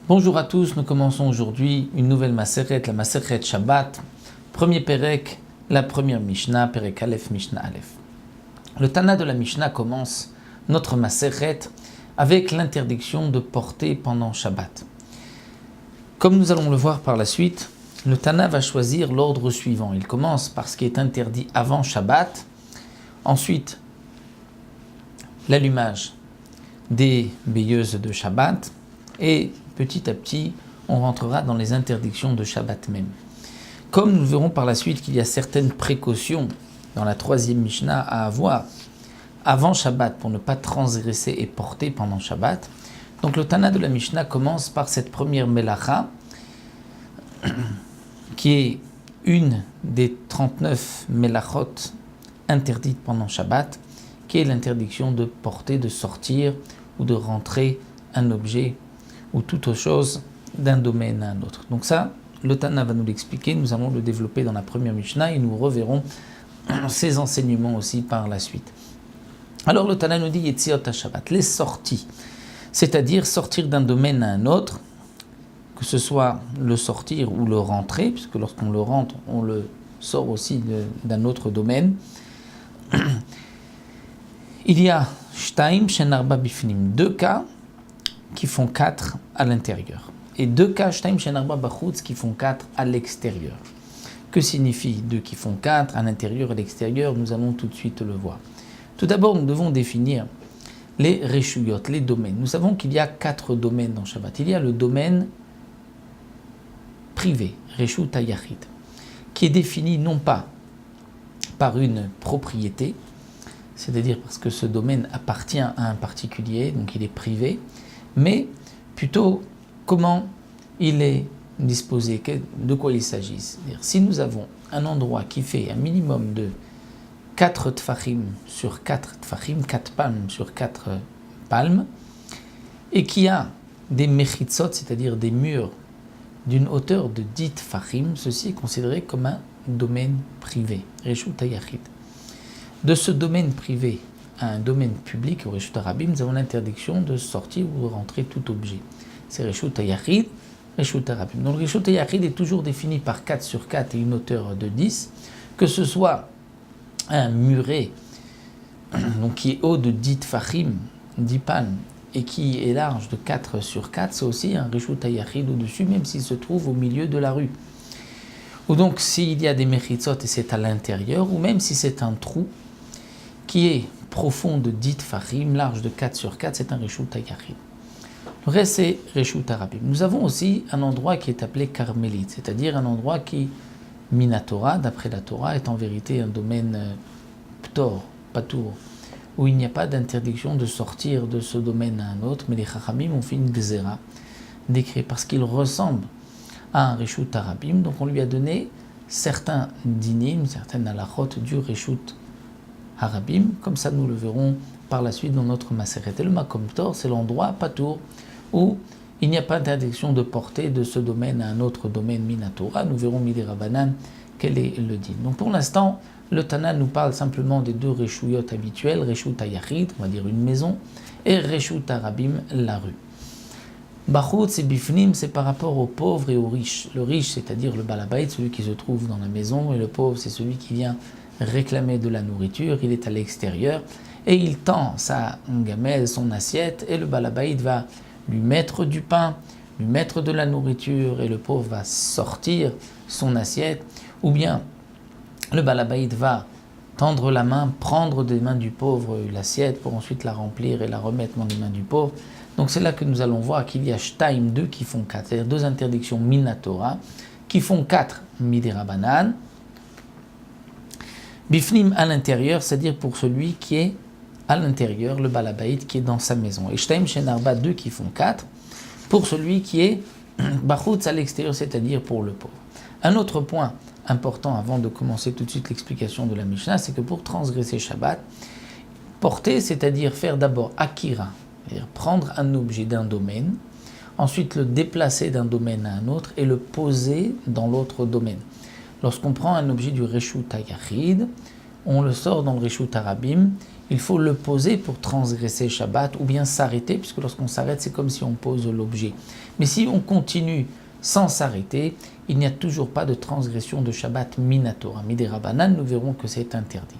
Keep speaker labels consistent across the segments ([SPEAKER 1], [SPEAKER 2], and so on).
[SPEAKER 1] Bonjour à tous, nous commençons aujourd'hui une nouvelle Maseret, la Maseret Shabbat, premier Perek, la première Mishnah, Perek Aleph, Mishnah Aleph. Le Tana de la Mishnah commence notre Maseret avec l'interdiction de porter pendant Shabbat. Comme nous allons le voir par la suite, le Tana va choisir l'ordre suivant. Il commence par ce qui est interdit avant Shabbat, ensuite l'allumage des veilleuses de Shabbat, et petit à petit, on rentrera dans les interdictions de Shabbat même. Comme nous verrons par la suite qu'il y a certaines précautions dans la troisième Mishnah à avoir avant Shabbat pour ne pas transgresser et porter pendant Shabbat, donc le Tana de la Mishnah commence par cette première Melacha, qui est une des 39 Melachot interdites pendant Shabbat, qui est l'interdiction de porter, de sortir ou de rentrer un objet ou toute autre chose d'un domaine à un autre. Donc ça, le Tana va nous l'expliquer, nous allons le développer dans la première Mishnah et nous reverrons ces enseignements aussi par la suite. Alors le Tana nous dit Yetziot HaShabbat, les sorties, c'est-à-dire sortir d'un domaine à un autre, que ce soit le sortir ou le rentrer, puisque lorsqu'on le rentre, on le sort aussi d'un autre domaine. Il y a Shtaim Shen Arba Bifnim, deux cas qui font 4 à l'intérieur. Et 2 cas, Shtaim Shen Arba Bachutz, qui font 4 à l'extérieur. Que signifie 2 qui font 4 à l'intérieur et à l'extérieur? Nous allons tout de suite le voir. Tout d'abord, nous devons définir les Reshuyot, les domaines. Nous savons qu'il y a 4 domaines dans Shabbat. Il y a le domaine privé, Reshut HaYachid, qui est défini non pas par une propriété, c'est-à-dire parce que ce domaine appartient à un particulier, donc il est privé, mais plutôt comment il est disposé, de quoi il s'agit. C'est-à-dire, si nous avons un endroit qui fait un minimum de 4 tfachim sur 4 tfachim, 4 palmes sur 4 palmes, et qui a des mechitzot, c'est-à-dire des murs d'une hauteur de 10 tfachim, ceci est considéré comme un domaine privé, Reshut HaYachid. De ce domaine privé à un domaine public, au Reshut HaRabim, nous avons l'interdiction de sortir ou de rentrer tout objet. C'est Reshut HaYachid, Reshut HaRabim. Donc le Reshut HaYachid est toujours défini par 4 sur 4 et une hauteur de 10, que ce soit un muret donc qui est haut de 10 tfachim, 10 palmes, et qui est large de 4 sur 4, c'est aussi un Reshut HaYachid au-dessus, même s'il se trouve au milieu de la rue. Ou donc s'il y a des mechitzot et c'est à l'intérieur, ou même si c'est un trou qui est profond de 10 tfachim, large de 4 sur 4, c'est un Reshut HaYachid. Le reste, c'est Reshut HaRabim. Nous avons aussi un endroit qui est appelé Carmélite, c'est-à-dire un endroit qui, Minatora, d'après la Torah, est en vérité un domaine ptor, patour, où il n'y a pas d'interdiction de sortir de ce domaine à un autre, mais les Chachamim ont fait une gzera, décret, parce qu'il ressemble à un Reshut HaRabim, donc on lui a donné certains dinim, certaines halachot du Reshut HaRabim, comme ça nous le verront par la suite dans notre Maseret. Et le Makom Tor, c'est l'endroit patour où il n'y a pas d'interdiction de porter de ce domaine à un autre domaine Minatora. Nous verrons Midi Rabanan quel est le din. Donc pour l'instant, le Tana nous parle simplement des 2 Reshuyot habituels, Reshut HaYachid, on va dire une maison, et Reshut HaRabim, la rue. Bachutz et Bifnim, c'est par rapport aux pauvres et aux riches. Le riche, c'est-à-dire le balabait, celui qui se trouve dans la maison, et le pauvre, c'est celui qui vient réclamer de la nourriture, il est à l'extérieur, et il tend sa gamelle, son assiette, et le balabait va lui mettre du pain, lui mettre de la nourriture, et le pauvre va sortir son assiette, ou bien le balabait va tendre la main, prendre des mains du pauvre l'assiette pour ensuite la remplir et la remettre dans les mains du pauvre. Donc c'est là que nous allons voir qu'il y a Shtaim, 2 qui font 4, c'est-à-dire 2 interdictions Minatora, qui font 4 Midi Rabanan. Bifnim à l'intérieur, c'est-à-dire pour celui qui est à l'intérieur, le balabait qui est dans sa maison. Et Shtaim Shen Arba, 2 qui font 4, pour celui qui est Bachutz à l'extérieur, c'est-à-dire pour le pauvre. Un autre point important avant de commencer tout de suite l'explication de la Mishnah, c'est que pour transgresser Shabbat, porter, c'est-à-dire faire d'abord Akira, c'est-à-dire prendre un objet d'un domaine, ensuite le déplacer d'un domaine à un autre et le poser dans l'autre domaine. Lorsqu'on prend un objet du Reshut HaYachid, on le sort dans le Reshut Harabim, il faut le poser pour transgresser Shabbat ou bien s'arrêter, puisque lorsqu'on s'arrête, c'est comme si on pose l'objet. Mais si on continue sans s'arrêter, il n'y a toujours pas de transgression de Shabbat Minatora. Midei Rabbanan, nous verrons que c'est interdit.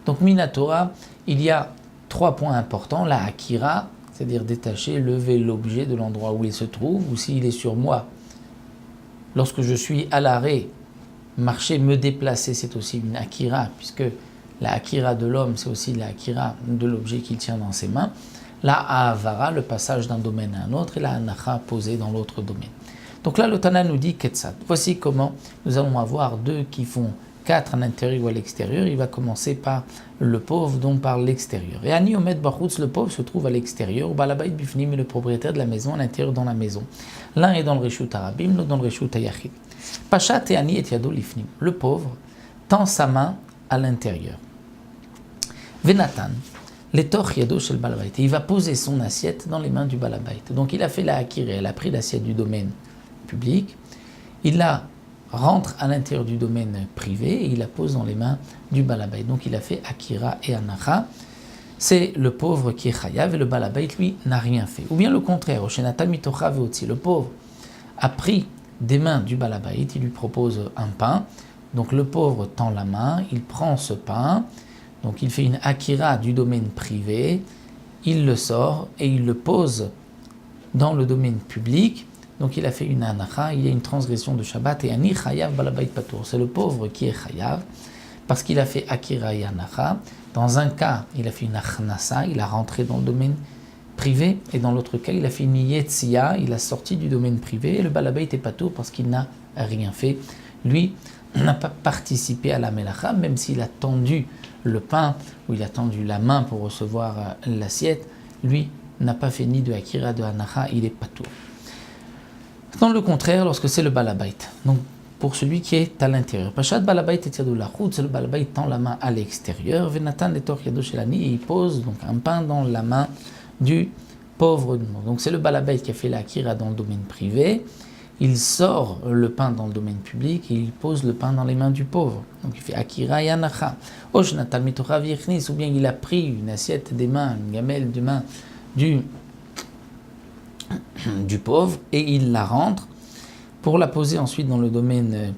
[SPEAKER 1] Donc Minatora, il y a 3 points importants. La Akira, c'est-à-dire détacher, lever l'objet de l'endroit où il se trouve, ou s'il est sur moi. Lorsque je suis à l'arrêt, marcher, me déplacer, c'est aussi une Akira, puisque la Akira de l'homme, c'est aussi la Akira de l'objet qu'il tient dans ses mains. La Ahavara, le passage d'un domaine à un autre, et la Anacha, posée dans l'autre domaine. Donc là, le Tana nous dit Ketsat. Voici comment nous allons avoir 2 qui font 4 à l'intérieur ou à l'extérieur. Il va commencer par le pauvre, donc par l'extérieur. Et Ani Omed Bachutz, le pauvre se trouve à l'extérieur. Balabait Bifnim est le propriétaire de la maison, à l'intérieur dans la maison. L'un est dans le Reshut Harabim, l'autre dans le Reshut Hayachid. Pachat et Ani et Yado Lifnim. Le pauvre tend sa main à l'intérieur. Venatan, l'étor Yado shel Balabait. Il va poser son assiette dans les mains du Balabait. Donc il a fait la Akira, elle a pris l'assiette du domaine public, il la rentre à l'intérieur du domaine privé et il la pose dans les mains du Balabait. Donc il a fait Akira et Anacha. C'est le pauvre qui est Chayav et le Balabait, lui, n'a rien fait. Ou bien le contraire, le pauvre a pris des mains du Balabait, il lui propose un pain. Donc le pauvre tend la main, il prend ce pain, donc il fait une Akira du domaine privé, il le sort et il le pose dans le domaine public. Donc il a fait une anacha, il y a une transgression de Shabbat et ani chayav balabait patour. C'est le pauvre qui est chayav parce qu'il a fait akira et anacha. Dans un cas, il a fait une achnasa, il a rentré dans le domaine privé, et dans l'autre cas, il a fait une yetzia, il a sorti du domaine privé, et le balabait est patour parce qu'il n'a rien fait. Lui n'a pas participé à la melacha, même s'il a tendu le pain ou il a tendu la main pour recevoir l'assiette, lui n'a pas fait ni de akira, de anacha, il est patour. Dans le contraire, lorsque c'est le balabait, donc pour celui qui est à l'intérieur. Pachat balabait et yadou lachut, c'est le balabait tend la main à l'extérieur. Venatan etor yado shelani, et il pose donc un pain dans la main du pauvre. Donc c'est le balabait qui a fait la akira dans le domaine privé. Il sort le pain dans le domaine public et il pose le pain dans les mains du pauvre. Donc il fait akira et anacha. Oshnatal mitocha viechnis, ou bien il a pris une assiette des mains, une gamelle de main du pauvre et il la rentre pour la poser ensuite dans le domaine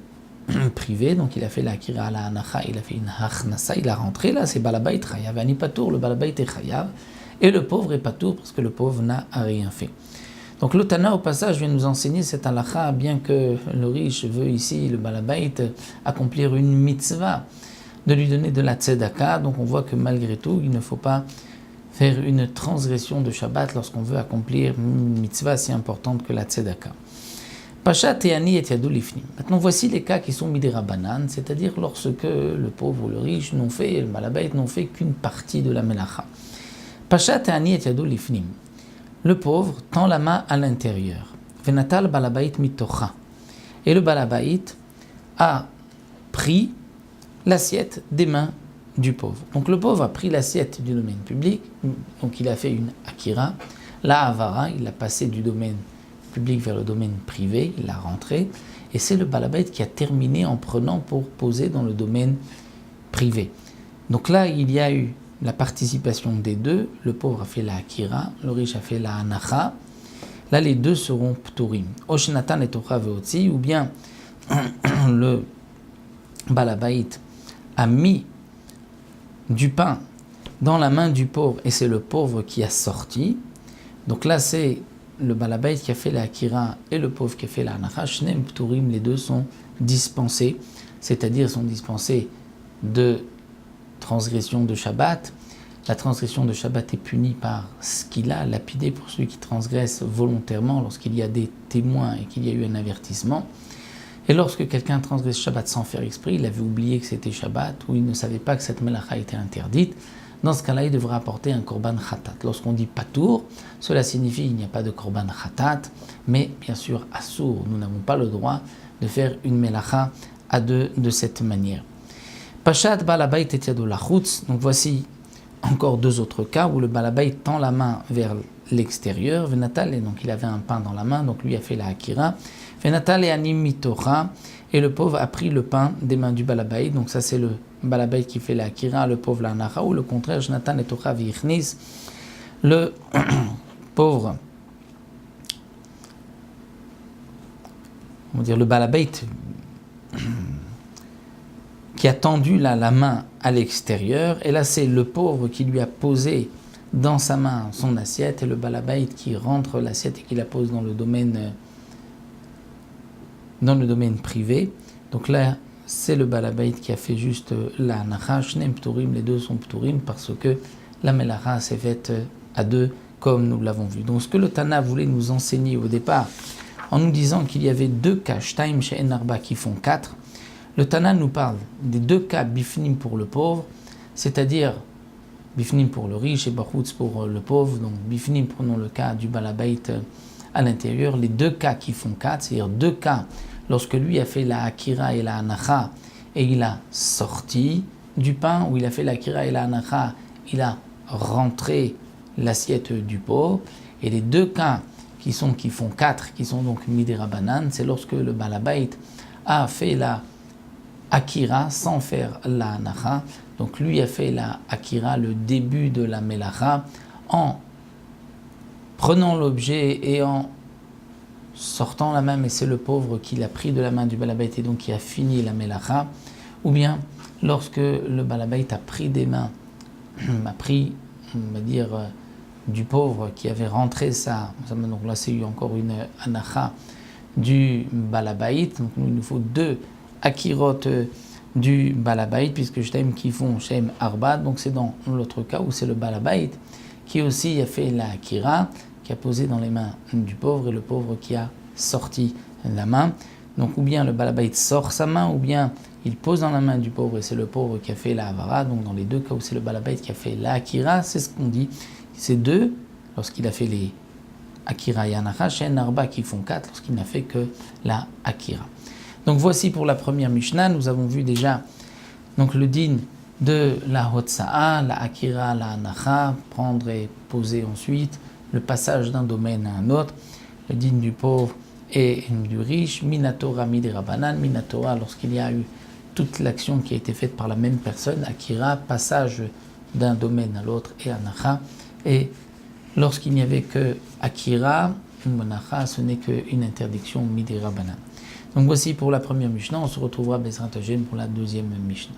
[SPEAKER 1] privé. Donc il a fait la akira la anacha, il a fait une hachnasa, il a rentré. Là c'est balabait chayav, ani patour, le balabait est chayav et le pauvre est patour parce que le pauvre n'a rien fait. Donc le Tana au passage vient nous enseigner cette halakha, bien que le riche veut ici, le balabait, accomplir une mitzvah, de lui donner de la tzedaka. Donc on voit que malgré tout il ne faut pas faire une transgression de Shabbat lorsqu'on veut accomplir une mitzvah si importante que la tzedaka. Pachat et ani et yadou lifnim. Maintenant voici les cas qui sont midei Rabbanan, c'est-à-dire lorsque le pauvre ou le riche n'ont fait, le balabait n'ont fait qu'une partie de la melacha. Pachat et ani et yadou lifnim. Le pauvre tend la main à l'intérieur. Venatal balabait mitocha. Et le balabait a pris l'assiette des mains du pauvre. Donc le pauvre a pris l'assiette du domaine public, donc il a fait une akira, la avara, il l'a passé du domaine public vers le domaine privé, il l'a rentré, et c'est le balabait qui a terminé en prenant pour poser dans le domaine privé. Donc là, il y a eu la participation des deux, le pauvre a fait la akira, le riche a fait la anacha, là les deux seront pturim. Oshnatan et tocha veotzi, ou bien le balabait a mis du pain dans la main du pauvre et c'est le pauvre qui a sorti. Donc là c'est le balabait qui a fait la akira et le pauvre qui a fait la anacha. Shneim pturim, les deux sont dispensés, c'est-à-dire sont dispensés de transgression de Shabbat. La transgression de Shabbat est punie par ce qu'il a lapidé pour celui qui transgresse volontairement lorsqu'il y a des témoins et qu'il y a eu un avertissement. Et lorsque quelqu'un transgresse Shabbat sans faire exprès, il avait oublié que c'était Shabbat ou il ne savait pas que cette melacha était interdite, dans ce cas-là, il devra apporter un korban khatat. Lorsqu'on dit patour, cela signifie qu'il n'y a pas de korban khatat, mais bien sûr assour. Nous n'avons pas le droit de faire une melacha à deux de cette manière. Pachat balabait et yado lachutz. Donc voici encore 2 autres cas où le balabait tend la main vers l'extérieur. Venatal, et donc il avait un pain dans la main, donc lui a fait la akira. Venatal et anim mitocha, et le pauvre a pris le pain des mains du balabait, donc ça c'est le balabait qui fait la akira, le pauvre la anacha, ou le contraire, Jonathan et Tocha vichnis, le pauvre, on va dire le balabait qui a tendu la main à l'extérieur, et là c'est le pauvre qui lui a posé dans sa main son assiette, et le balabait qui rentre l'assiette et qui la pose dans le domaine privé. Donc là, c'est le balabait qui a fait juste la anacha, shneim pturim, les deux sont pturim, parce que la melacha s'est faite à deux, comme nous l'avons vu. Donc ce que le Tana voulait nous enseigner au départ, en nous disant qu'il y avait deux cas, shtaim she'en arba, qui font quatre, le Tana nous parle des deux cas bifnim pour le pauvre, c'est-à-dire bifnim pour le riche et bachutz pour le pauvre. Donc bifnim, prenons le cas du balabait à l'intérieur, les deux cas qui font quatre, c'est-à-dire deux cas lorsque lui a fait la akira et la anacha et il a sorti du pain, ou il a fait la akira et la anacha, il a rentré l'assiette du pauvre, et les deux cas qui font quatre, qui sont donc midirabanan, c'est lorsque le balabait a fait la akira sans faire la anacha. Donc lui a fait la akira, le début de la melacha, en prenant l'objet et en sortant la main, mais c'est le pauvre qui l'a pris de la main du balabait et donc qui a fini la melacha. Ou bien lorsque le balabait a pris des mains, a pris, on va dire, du pauvre qui avait rentré donc là c'est eu encore une anacha du balabait. Donc il nous faut deux akirot du balabait, puisque Shtaim qui font Shem Arba, donc c'est dans l'autre cas où c'est le balabait qui aussi a fait la akira, qui a posé dans les mains du pauvre, et le pauvre qui a sorti la main. Donc ou bien le balabait sort sa main, ou bien il pose dans la main du pauvre et c'est le pauvre qui a fait la avara. Donc dans les deux cas où c'est le balabait qui a fait la akira, c'est ce qu'on dit, c'est deux, lorsqu'il a fait les akira et anacha, Shem Arba qui font quatre, lorsqu'il n'a fait que la akira. Donc voici pour la première Mishnah, nous avons vu déjà donc le din de la hotsa'a, la akira, la anacha, prendre et poser ensuite, le passage d'un domaine à un autre, le din du pauvre et du riche, minatora midirabanan, minatora lorsqu'il y a eu toute l'action qui a été faite par la même personne, akira, passage d'un domaine à l'autre, et anacha, et lorsqu'il n'y avait que akira, anacha, ce n'est qu'une interdiction midirabanan. Donc voici pour la première Mishnah, on se retrouvera Bezrat Hashem pour la deuxième Mishnah.